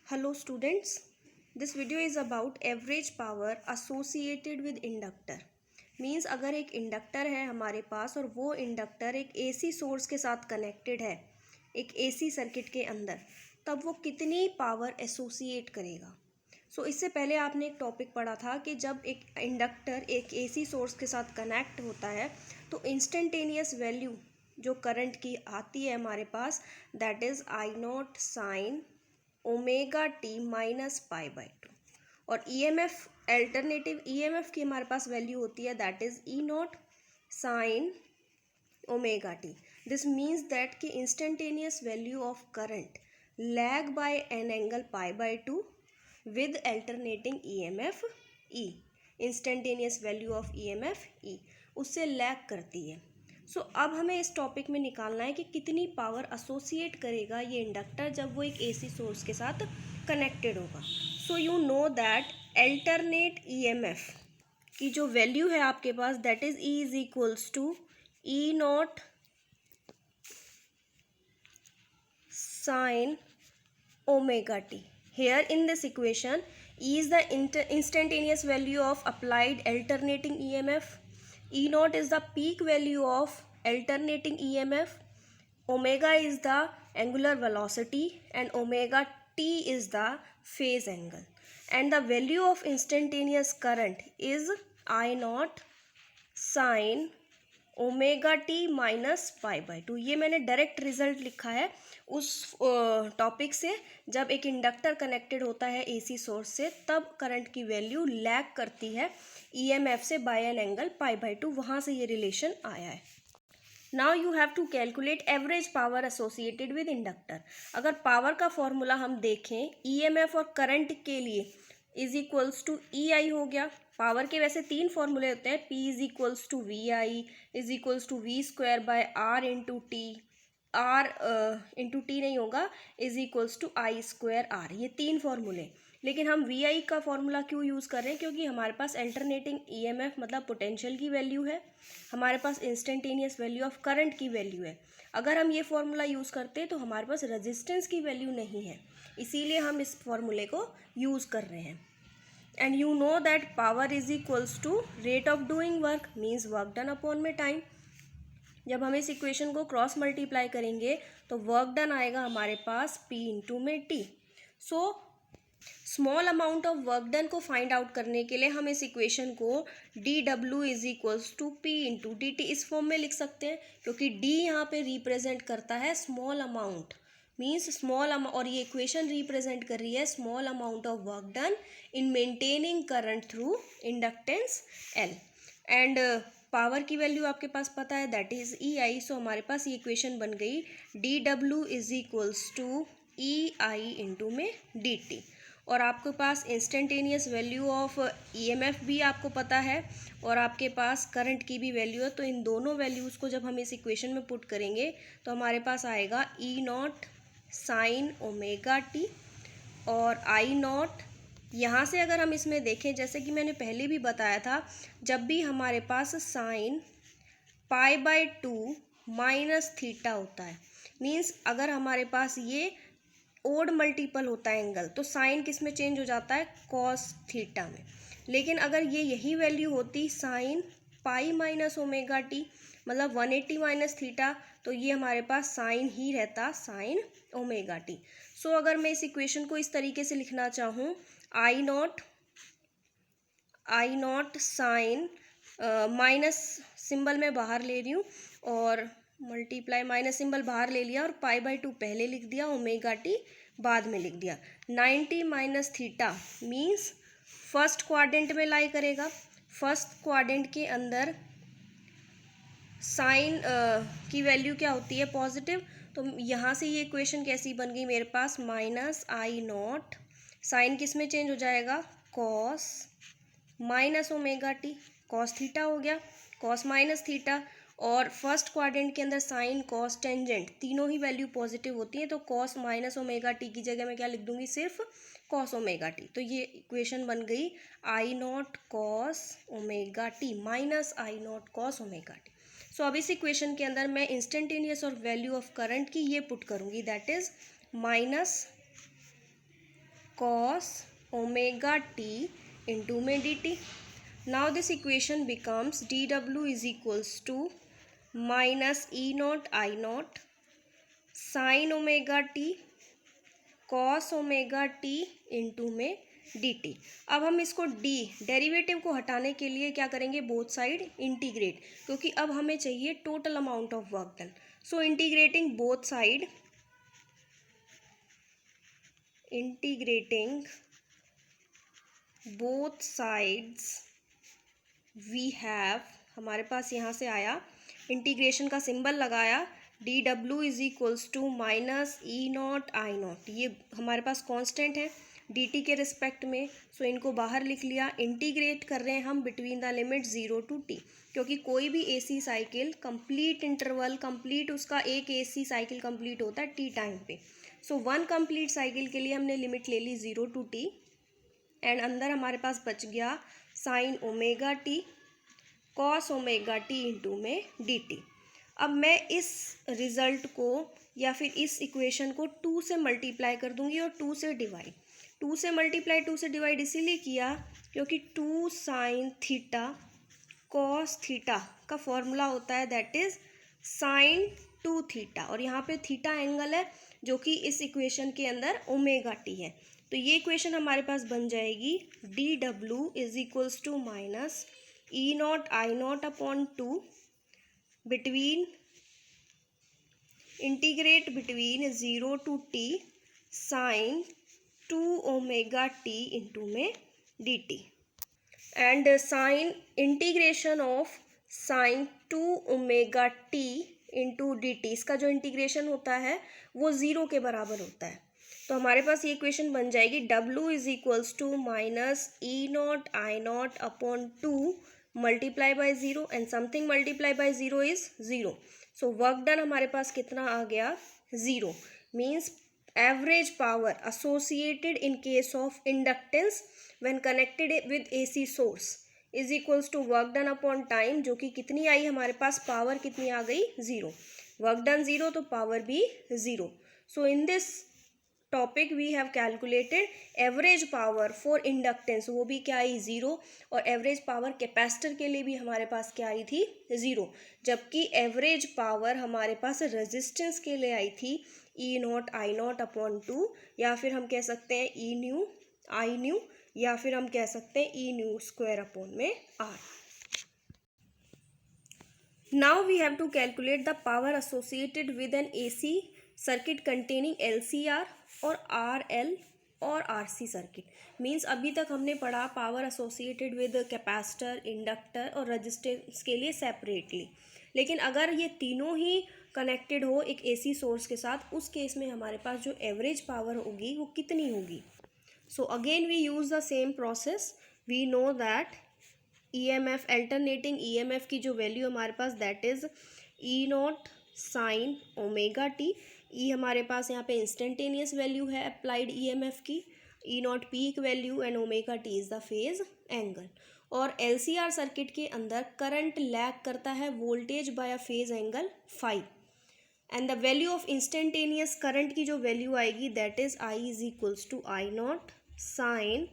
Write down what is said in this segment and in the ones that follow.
Hello students, this video is about average power associated with inductor. Means अगर एक inductor है हमारे पास और वो इंडक्टर एक AC सोर्स के साथ कनेक्टेड है एक AC सर्किट के अंदर, तब वो कितनी पावर एसोसिएट करेगा। इससे पहले आपने एक टॉपिक पढ़ा था कि जब एक इंडक्टर एक AC सोर्स के साथ कनेक्ट होता है तो इंस्टेंटेनियस वैल्यू जो करंट की आती है हमारे पास, that is I not sine omega t minus pi by two. और ईएमएफ अल्टरनेटिव ईएमएफ की हमारे पास वैल्यू होती है, that is E naught sine omega t. This means that कि instantaneous value of current lag by an angle pi by two with alternating EMF E. Instantaneous value of EMF E उससे lag करती है। अब हमें इस topic में निकालना है कि कितनी पावर एसोसिएट करेगा ये इंडक्टर जब वो एक एसी सोर्स के साथ कनेक्टेड होगा। You know that alternate EMF की जो वैल्यू है आपके पास, that is E is equals to E naught sine omega t. Here in this equation, E is the instantaneous value of applied alternating EMF. E naught is the peak value of alternating EMF. Omega is the angular velocity and omega t is the phase angle. And the value of instantaneous current is I naught sin omega t minus pi by to. ये मैंने direct result लिखा है उस topic से, जब एक inductor connected होता है एसी सोर्स से तब करंट की वैल्यू लैग करती है ईएमएफ से by an angle pi by two, वहाँ से ये रिलेशन आया है। Now you have to calculate average power associated with inductor. अगर पावर का फॉर्मूला हम देखें ईएमएफ और करंट के लिए is equals to e I हो गया। पावर के वैसे तीन फॉर्मूले होते हैं, P is equals to v I is equals to v square by r into t. R into t नहीं होगा, is equals to I square r. ये तीन फॉर्मूले, लेकिन हम वी आई का फॉर्मूला क्यों यूज़ कर रहे हैं? क्योंकि हमारे पास अल्टरनेटिंग ईएमएफ मतलब पोटेंशियल की वैल्यू है, हमारे पास इंस्टेंटेनियस वैल्यू ऑफ करंट की वैल्यू है। अगर हम ये फॉर्मूला यूज़ करते हैं तो हमारे पास रेजिस्टेंस की वैल्यू नहीं है, इसीलिए हम इस फॉर्मूले को यूज़ कर रहे हैं। And you know that power is equals to rate of doing work means work done upon में time। जब हम इस इक्वेशन को क्रॉस मल्टीप्लाई करेंगे तो वर्क डन आएगा हमारे पास P इंटू में T। Small amount of work done को फाइंड आउट करने के लिए हम इस इक्वेशन को d W is equals to p into D t इस फॉर्म में लिख सकते हैं, क्योंकि डी यहाँ पे रिप्रेजेंट करता है small amount, means small amount, और ये इक्वेशन रिप्रेजेंट कर रही है small amount of work done in maintaining current through inductance L. And power की वैल्यू आपके पास पता है, दैट इज ई आई। सो हमारे पास ये इक्वेशन बन गई d W is equals to e I into में डी टी। और आपके पास इंस्टेंटेनियस वैल्यू ऑफ ईएमएफ भी आपको पता है और आपके पास करंट की भी वैल्यू है। तो इन दोनों वैल्यूज़ को जब हम इस इक्वेशन में पुट करेंगे तो हमारे पास आएगा ई नॉट साइन ओमेगा टी और आई नॉट। यहाँ से अगर हम इसमें देखें, जैसे कि मैंने पहले भी बताया था, जब भी हमारे पास sine pi by two minus theta होता है, मीन्स अगर हमारे पास ये ओड मल्टीपल होता है एंगल, तो साइन किस में चेंज हो जाता है? कॉस थीटा में। लेकिन अगर ये यही वैल्यू होती sine pi minus omega T मतलब 180 माइनस थीटा, तो ये हमारे पास साइन ही रहता साइन ओमेगा टी। अगर मैं इस इक्वेशन को इस तरीके से लिखना चाहूँ, आई नॉट साइन माइनस सिंबल मैं बाहर ले रही हूँ और मल्टीप्लाई माइनस सिंबल बाहर ले लिया और पाई बाई टू पहले लिख दिया, ओमेगा टी बाद में लिख दिया। 90 minus theta means first quadrant में लाई करेगा। फर्स्ट क्वाड्रेंट के अंदर साइन की वैल्यू क्या होती है? पॉजिटिव। तो यहाँ से ये इक्वेशन कैसी बन गई मेरे पास? माइनस आई नॉट साइन किस में चेंज हो जाएगा? Cos minus omega T, cos theta हो गया, कॉस माइनस थीटा। और फर्स्ट क्वाड्रेंट के अंदर साइन कॉस टेंजेंट तीनों ही वैल्यू पॉजिटिव होती है, तो कॉस माइनस ओमेगा टी की जगह मैं क्या लिख दूंगी? सिर्फ कॉस ओमेगा टी। तो ये इक्वेशन बन गई I naught cos omega t minus I naught cos omega t. अब इस इक्वेशन के अंदर मैं इंस्टेंटेनियस और वैल्यू ऑफ करंट की ये पुट करूंगी, that is minus cos omega t into में dt. Now this equation becomes dw is equals to minus e naught I naught sin omega t cos omega t into में dt. अब हम इसको derivative को हटाने के लिए क्या करेंगे, बोथ साइड इंटीग्रेट, क्योंकि अब हमें चाहिए total amount of work done. So integrating both side, integrating both sides we have, हमारे पास यहाँ से आया इंटीग्रेशन का सिंबल लगाया, d W is equals to minus E not I not. ये हमारे पास कांस्टेंट है डी टी के रिस्पेक्ट में, सो इनको बाहर लिख लिया. इंटीग्रेट कर रहे हैं हम between the limit 0 to t, क्योंकि कोई भी AC cycle complete interval complete उसका एक एसी साइकिल कंप्लीट होता है टी टाइम पे. सो वन कंप्लीट साइकिल के लिए हमने लिमिट ले ली 0 टू टी, एंड अंदर हमारे पास बच गया sign omega T cos omega T into में डी टी. अब मैं इस रिज़ल्ट को या फिर इस इक्वेशन को 2 से मल्टीप्लाई कर दूंगी और 2 से डिवाइड. 2 से मल्टीप्लाई 2 से डिवाइड इसीलिए किया क्योंकि 2 साइन थीटा कॉस थीटा का फॉर्मूला होता है दैट इज साइन 2 थीटा, और यहाँ पे थीटा एंगल है जो कि इस इक्वेशन के अंदर ओमेगा टी है. तो ये इक्वेशन हमारे पास बन जाएगी d W is equals to minus E not I not upon 2 between integrate between 0 to T sine 2 omega T into में D T, and sine integration of sine 2 omega T into D t, इसका जो integration होता है वो 0 के बराबर होता है. तो हमारे पास ये इक्वेशन बन जाएगी डब्ल्यू is equals to minus E not I not upon 2 multiply by 0 and something multiply by 0 is 0. So work done हमारे पास कितना आ गया, 0. Means average power associated in case of inductance when connected with AC source is equals to work done upon time, जो कि कितनी आई हमारे पास, power कितनी आ गई, 0. वर्क डन 0 तो पावर भी 0. So in this topic we have calculated average power for inductance, वो भी क्या आई, 0. और एवरेज पावर कैपेसिटर के लिए भी हमारे पास क्या आई थी, 0. जबकि एवरेज पावर हमारे पास रेजिस्टेंस के लिए आई थी ई नॉट आई नॉट अपॉन 2, या फिर हम कह सकते हैं ई न्यू आई न्यू, या फिर हम कह सकते हैं ई न्यू स्क्वायर अपॉन में r. Now we have to calculate the power associated with an AC circuit containing LCR और RL और RC सर्किट. मीन्स अभी तक हमने पढ़ा power associated with capacitor, inductor और रेजिस्टेंस के लिए सेपरेटली, लेकिन अगर ये तीनों ही कनेक्टेड हो एक AC सोर्स के साथ, उस केस में हमारे पास जो एवरेज पावर होगी वो कितनी होगी. So again we use the same process. We know that EMF alternating EMF की जो वैल्यू हमारे पास that is E naught sine omega t. E हमारे पास यहाँ पे इंस्टेंटेनियस वैल्यू है अप्लाइड EMF की, E naught peak value and omega t is the phase angle. और LCR सर्किट के अंदर करंट लैग करता है voltage by a phase angle phi, and the value of instantaneous current की जो value आएगी that is I is equals to I not sine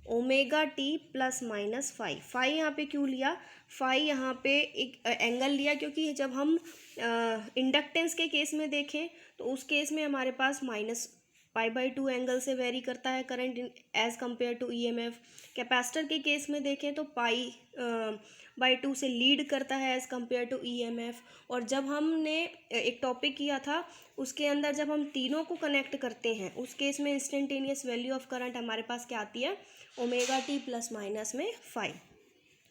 omega t plus minus phi. Phi यहाँ पे क्यों लिया, फाई यहाँ पे एक एंगल लिया क्योंकि जब हम इंडक्टेंस के केस में देखें तो उस केस में हमारे पास माइनस π/2 एंगल से वेरी करता है current as compare to EMF. Capacitor के केस में देखें तो π/2 से लीड करता है एज कम्पेयर टू EMF. और जब हमने एक टॉपिक किया था उसके अंदर जब हम तीनों को कनेक्ट करते हैं उस केस में इंस्टेंटेनियस वैल्यू ऑफ करंट हमारे पास क्या आती है, ओमेगा टी प्लस माइनस में phi,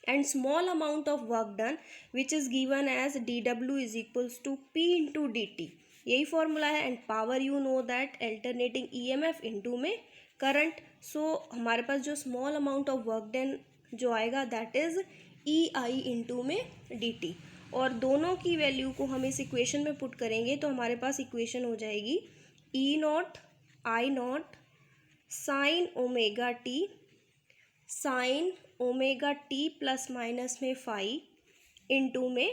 and small amount of work done which is given as dw is equals to p into D t. यही फॉर्मूला है. And power you know that alternating EMF into में current. So हमारे पास जो small amount of work done जो आएगा that is EI into में dt. और दोनों की वैल्यू को हम इस इक्वेशन में पुट करेंगे तो हमारे पास इक्वेशन हो जाएगी E not I not sine omega T sine omega t plus minus में फाई इंटू में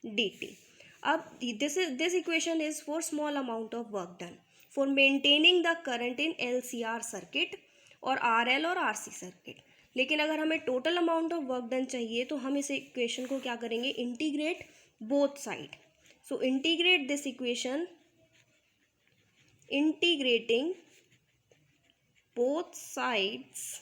डी टी. अब this equation is for small amount of work done for maintaining the current in LCR circuit. और RL और RC circuit. लेकिन अगर हमें total amount of work done चाहिए तो हम इस इक्वेशन को क्या करेंगे, integrate both side. So integrate this equation, integrating both sides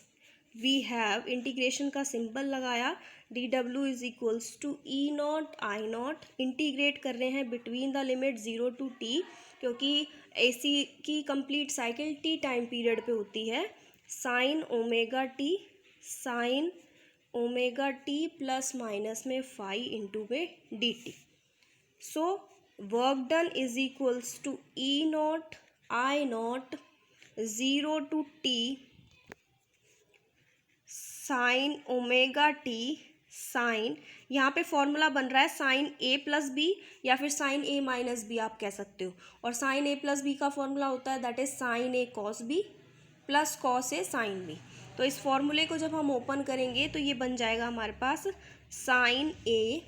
we have, integration का सिंबल लगाया, dw is equals to E not I not, integrate कर रहे हैं between the limit 0 to t, क्योंकि AC की complete cycle t time period पे होती है, sine omega T, sine omega t plus minus में फाई इंटू में D T. So work done is equals to E not I not 0 to t sine omega T, sine, यहाँ पे formula बन रहा है साइन ए प्लस बी या फिर sign ए minus B आप कह सकते हो, और साइन ए प्लस बी का फॉर्मूला होता है that is sine A cos B plus cos A sine B. तो इस फॉर्मूले को जब हम ओपन करेंगे तो ये बन जाएगा हमारे पास साइन ए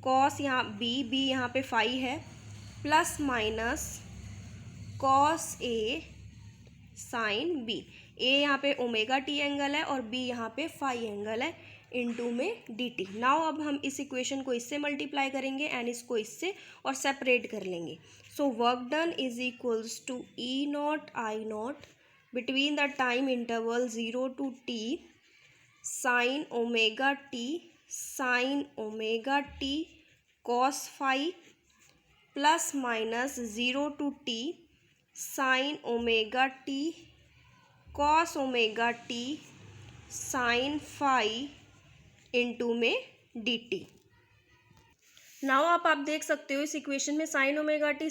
कॉस, यहाँ बी यहाँ पे फाई है, plus minus cos A sine B, ए यहाँ पे ओमेगा टी एंगल है और बी यहाँ पे फाई एंगल है, इनटू में डी टी। नाउ अब हम इस इक्वेशन को इससे मल्टीप्लाई करेंगे एंड इसको इससे और सेपरेट कर लेंगे। So work done is equals to E not I naught between the time interval 0 to t sine omega T cos phi plus minus 0 to t sine omega T cos omega T sine phi into में D T. Now आप देख सकते हो इस equation में sine omega T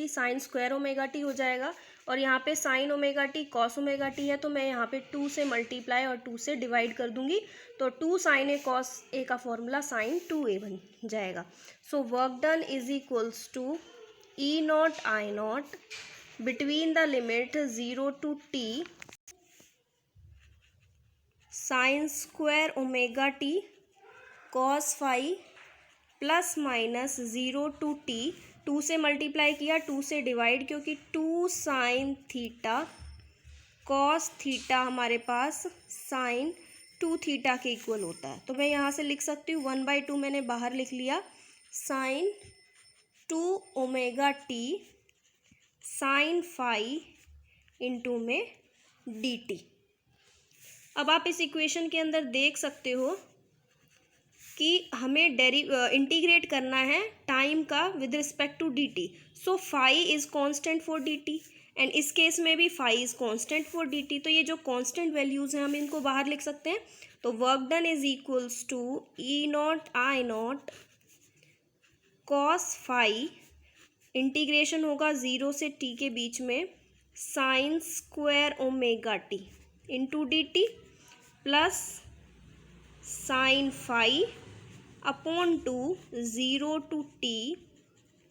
sine square omega T हो जाएगा, और यहाँ पे sine omega T cos omega T है, तो मैं यहाँ पे 2 से मल्टीप्लाई और 2 से डिवाइड कर दूंगी, तो 2 साइन ए कॉस ए का फॉर्मूला साइन 2a बन जाएगा। So work done is equals to E not I naught between the limit 0 to t sine square omega T cos phi plus minus 0 to t, 2 से multiply किया 2 से divide, क्योंकि 2 sine theta cos theta हमारे पास sign 2 theta के equal होता है। तो मैं यहाँ से लिख सकती हूँ 1/2 मैंने बाहर लिख लिया, sine 2 omega T sine phi into में डी टी। अब आप इस इक्वेशन के अंदर देख सकते हो कि हमें इंटीग्रेट करना है टाइम का with respect to D T. So phi is constant for D T and इस केस में भी phi is constant for D T. तो ये जो कांस्टेंट वैल्यूज़ हैं हम इनको बाहर लिख सकते हैं। तो work done is equals to E not I naught cos phi, integration होगा 0 से t के बीच में, sine square omega T into D T plus sine phi upon 2 0 to t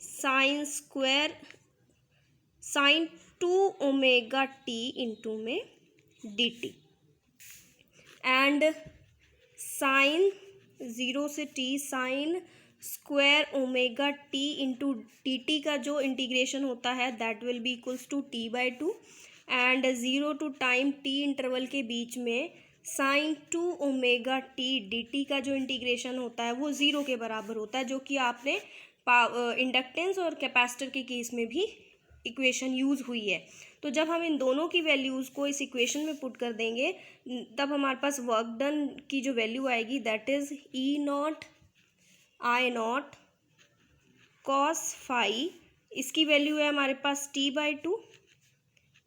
sine square sine 2 omega T into में D T, and sine 0 से t sine square omega T into D T का जो integration होता है that will be equals to t/2, and 0 to time t interval के बीच में sine 2 omega T D T का जो इंटीग्रेशन होता है वो 0 के बराबर होता है, जो कि आपने इंडक्टेंस और कैपेसिटर के केस में भी इक्वेशन यूज़ हुई है। तो जब हम इन दोनों की वैल्यूज़ को इस इक्वेशन में पुट कर देंगे तब हमारे पास वर्क डन की जो वैल्यू आएगी that is E not I naught cos phi, इसकी वैल्यू है हमारे पास t/2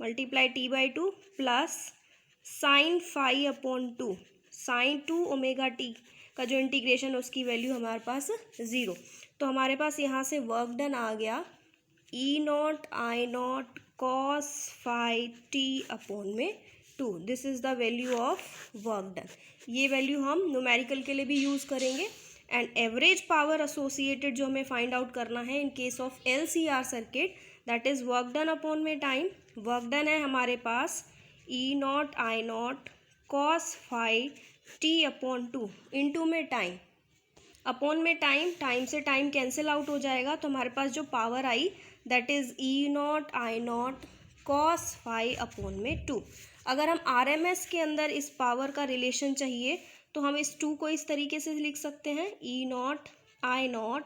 multiply t/2 plus sine phi upon 2 sine 2 omega T का जो इंटीग्रेशन है उसकी वैल्यू हमारे पास 0। तो हमारे पास यहाँ से वर्क डन आ गया E not I naught cos phi t upon में 2। This is the value of work done. ये वैल्यू हम न्यूमेरिकल के लिए भी यूज़ करेंगे। एंड एवरेज पावर एसोसिएटेड जो हमें फाइंड आउट करना है in case of LCR circuit that is work done upon में टाइम। वर्क डन है हमारे पास E not I naught cos phi t upon 2 into में टाइम, अपॉन में टाइम, टाइम से टाइम कैंसिल आउट हो जाएगा, तो हमारे पास जो पावर आई that is E not I naught cos phi upon में 2। अगर हम RMS के अंदर इस पावर का रिलेशन चाहिए तो हम इस 2 को इस तरीके से लिख सकते हैं, E0 I0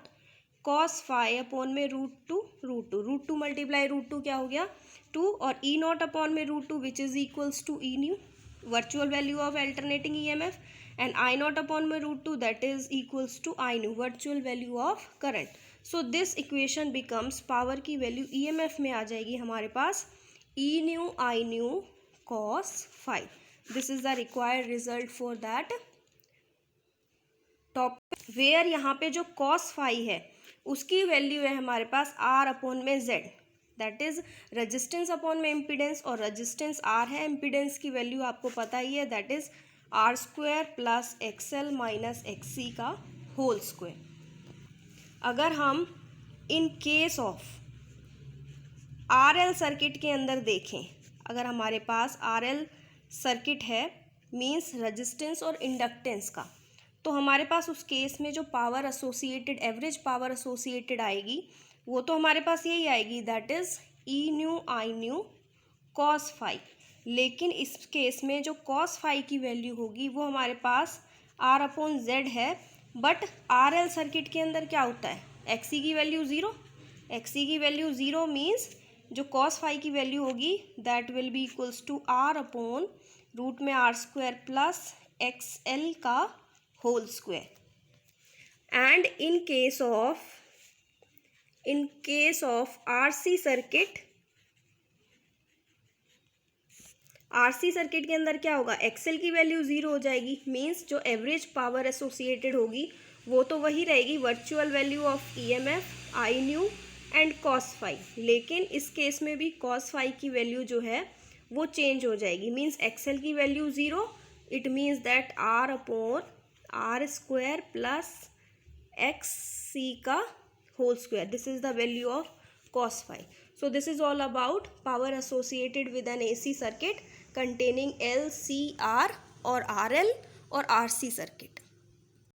cos phi upon में √2 मल्टीप्लाई √2 क्या हो गया 2, और E0 अपॉन में √2 which is equals to E nu, virtual value of alternating EMF, and I0 upon में √2 that is equals to I new, virtual value of current. So this equation becomes power की value EMF में आ जाएगी हमारे पास E new I new cos phi. This is the required result for that topic, where यहाँ पे जो cos phi है उसकी value है हमारे पास R अपॉन में Z, that is resistance upon में इम्पिडेंस, और रेजिस्टेंस R है, इम्पिडेंस की वैल्यू आपको पता ही है, that is R² plus XL minus XC का होल स्क्वायर। अगर हम इन केस ऑफ RL सर्किट के अंदर देखें, अगर हमारे पास RL सर्किट है मीन्स रेजिस्टेंस और इंडक्टेंस का, तो हमारे पास उस केस में जो power associated, average power associated आएगी वो तो हमारे पास यही आएगी, that is E nu I nu cos phi. लेकिन इस केस में जो कॉस फाई की वैल्यू होगी वो हमारे पास R अपॉन Z है, बट RL सर्किट के अंदर क्या होता है, XC की वैल्यू 0, XC की वैल्यू 0 मीन्स जो कॉस फाई की वैल्यू होगी that will be equals to R upon root में R² प्लस XL का whole square. And in case of RC circuit के अंदर क्या होगा, XL की वैल्यू 0 हो जाएगी, मीन्स जो एवरेज पावर एसोसिएटेड होगी वो तो वही रहेगी, virtual value of EMF I nu and cos phi. लेकिन इस केस में भी कॉस फाई की वैल्यू जो है वो चेंज हो जाएगी, मीन्स XL की value 0, it means that R upon R² plus XC का whole square. This is the value of cos phi. So this is all about power associated with an AC circuit containing L, C, R or RL or RC circuit.